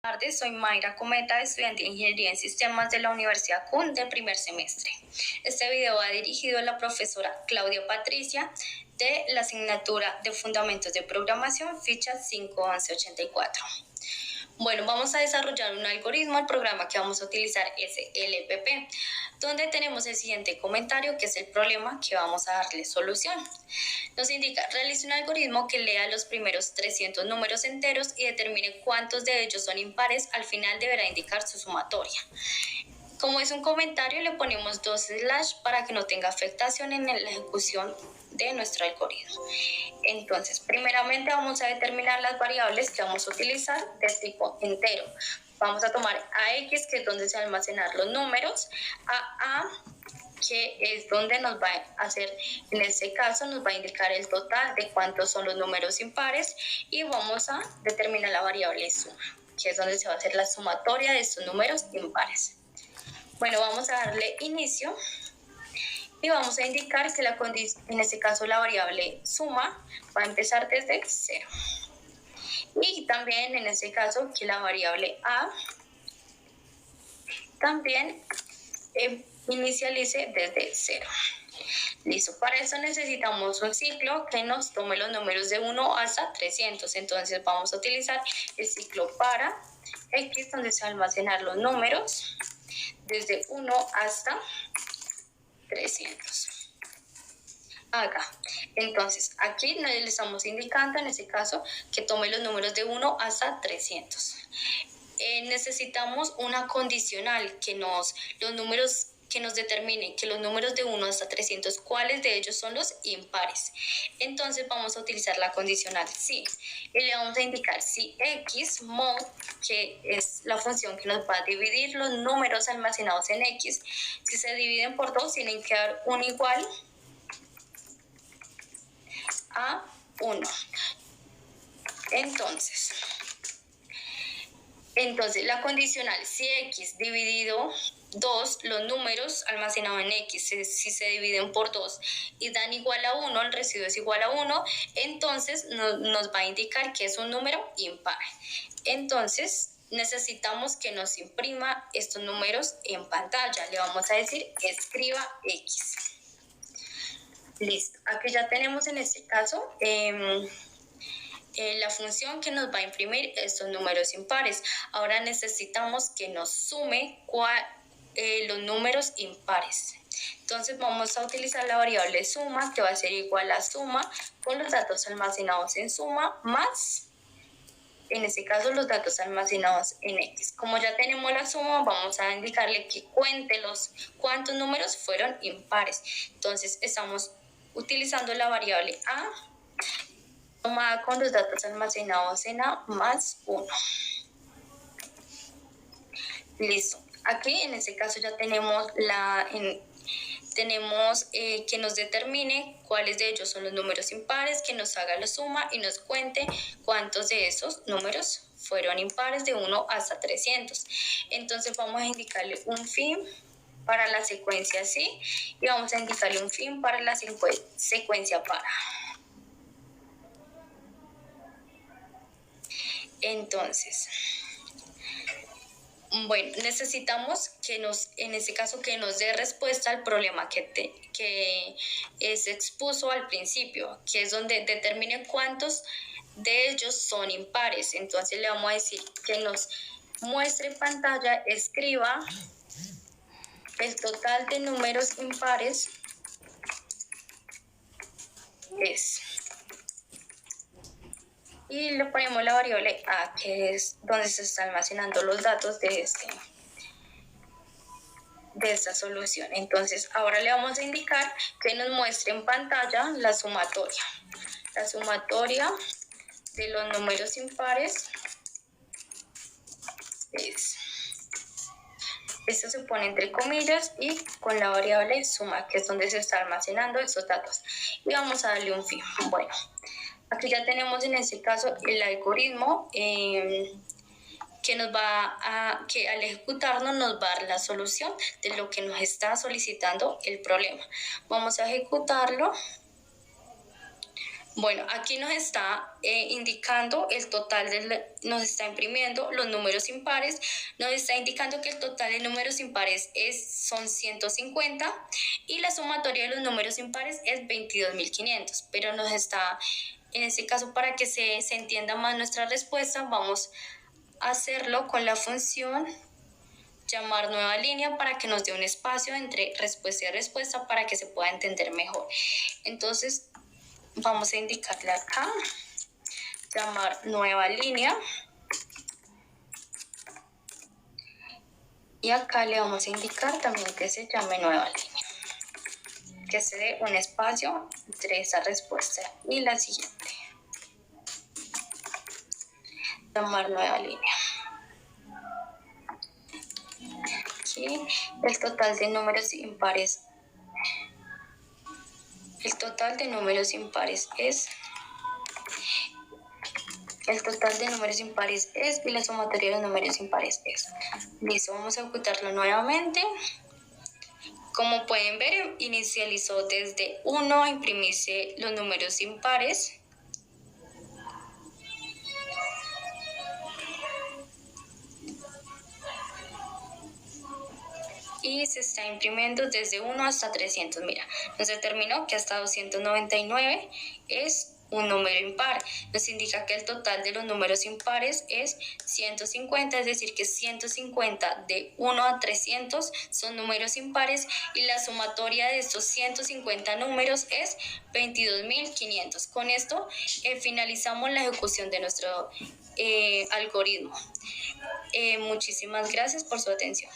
Buenas tardes, soy Mayra Cometa, estudiante de Ingeniería en Sistemas de la Universidad CUN de primer semestre. Este video va dirigido a la profesora Claudia Patricia de la asignatura de Fundamentos de Programación, ficha 51184. Bueno, vamos a desarrollar un algoritmo. El programa que vamos a utilizar es LPP, donde tenemos el siguiente comentario, que es el problema que vamos a darle solución. Nos indica: realice un algoritmo que lea los primeros 300 números enteros y determine cuántos de ellos son impares. Al final deberá indicar su sumatoria. Como es un comentario, le ponemos 2 slash para que no tenga afectación en la ejecución de nuestro algoritmo. Entonces, primeramente vamos a determinar las variables que vamos a utilizar de tipo entero. Vamos a tomar a x, que es donde se van a almacenar los números, a que es donde nos va a hacer, en este caso nos va a indicar el total de cuántos son los números impares, y vamos a determinar la variable suma, que es donde se va a hacer la sumatoria de estos números impares. Bueno, vamos a darle inicio y vamos a indicar que en este caso la variable suma va a empezar desde 0. Y también en este caso que la variable a también inicialice desde 0. Listo, para eso necesitamos un ciclo que nos tome los números de 1 hasta 300. Entonces vamos a utilizar el ciclo para x, donde se van a almacenar los números desde 1 hasta 300. Acá. Entonces, aquí le estamos indicando en este caso que tome los números de 1 hasta 300. Necesitamos una condicional que nos determine que los números de 1 hasta 300, cuáles de ellos son los impares. Entonces vamos a utilizar la condicional si, y le vamos a indicar si x mod, que es la función que nos va a dividir los números almacenados en x, si se dividen por 2 tienen que dar un igual a 1. Entonces la condicional si x dividido 2, los números almacenados en x, si se dividen por 2 y dan igual a 1, el residuo es igual a 1, entonces nos va a indicar que es un número impar. Entonces necesitamos que nos imprima estos números en pantalla. Le vamos a decir escriba x. Listo, aquí ya tenemos en este caso la función que nos va a imprimir estos números impares. Ahora necesitamos que nos sume los números impares. Entonces vamos a utilizar la variable suma, que va a ser igual a suma con los datos almacenados en suma más, en este caso, los datos almacenados en x. Como ya tenemos la suma, vamos a indicarle que cuente cuántos números fueron impares. Entonces estamos utilizando la variable a tomada con los datos almacenados en a más 1. Listo. Aquí en este caso ya tenemos que nos determine cuáles de ellos son los números impares, que nos haga la suma y nos cuente cuántos de esos números fueron impares de 1 hasta 300. Entonces vamos a indicarle un fin para la secuencia sí y vamos a indicarle un fin para la secuencia para. Entonces, bueno, necesitamos en este caso, que nos dé respuesta al problema que se expuso al principio, que es donde determine cuántos de ellos son impares. Entonces le vamos a decir que nos muestre en pantalla, escriba el total de números impares es. Y le ponemos la variable a, que es donde se están almacenando los datos de esta solución. Entonces ahora le vamos a indicar que nos muestre en pantalla la sumatoria. La sumatoria de los números impares es. Esto se pone entre comillas y con la variable suma, que es donde se está almacenando esos datos. Y vamos a darle un fin. Bueno, aquí ya tenemos en este caso el algoritmo que al ejecutarnos nos va a dar la solución de lo que nos está solicitando el problema. Vamos a ejecutarlo. Bueno, aquí nos está indicando el total, nos está imprimiendo los números impares, nos está indicando que el total de números impares son 150 y la sumatoria de los números impares es 22.500, pero nos está, en este caso, para que se entienda más nuestra respuesta, vamos a hacerlo con la función llamar nueva línea para que nos dé un espacio entre respuesta y respuesta para que se pueda entender mejor. Entonces, vamos a indicarle acá, llamar nueva línea. Y acá le vamos a indicar también que se llame nueva línea. Que se dé un espacio entre esa respuesta y la siguiente. Llamar nueva línea. Aquí el total de números impares. El total de números impares es y la sumatoria de los números impares es. Listo, vamos a ejecutarlo nuevamente. Como pueden ver, inicializó desde 1 a imprimirse los números impares. Y se está imprimiendo desde 1 hasta 300. Mira, nos determinó que hasta 299 es un número impar. Nos indica que el total de los números impares es 150, es decir, que 150 de 1 a 300 son números impares y la sumatoria de estos 150 números es 22.500. Con esto finalizamos la ejecución de nuestro algoritmo. Muchísimas gracias por su atención.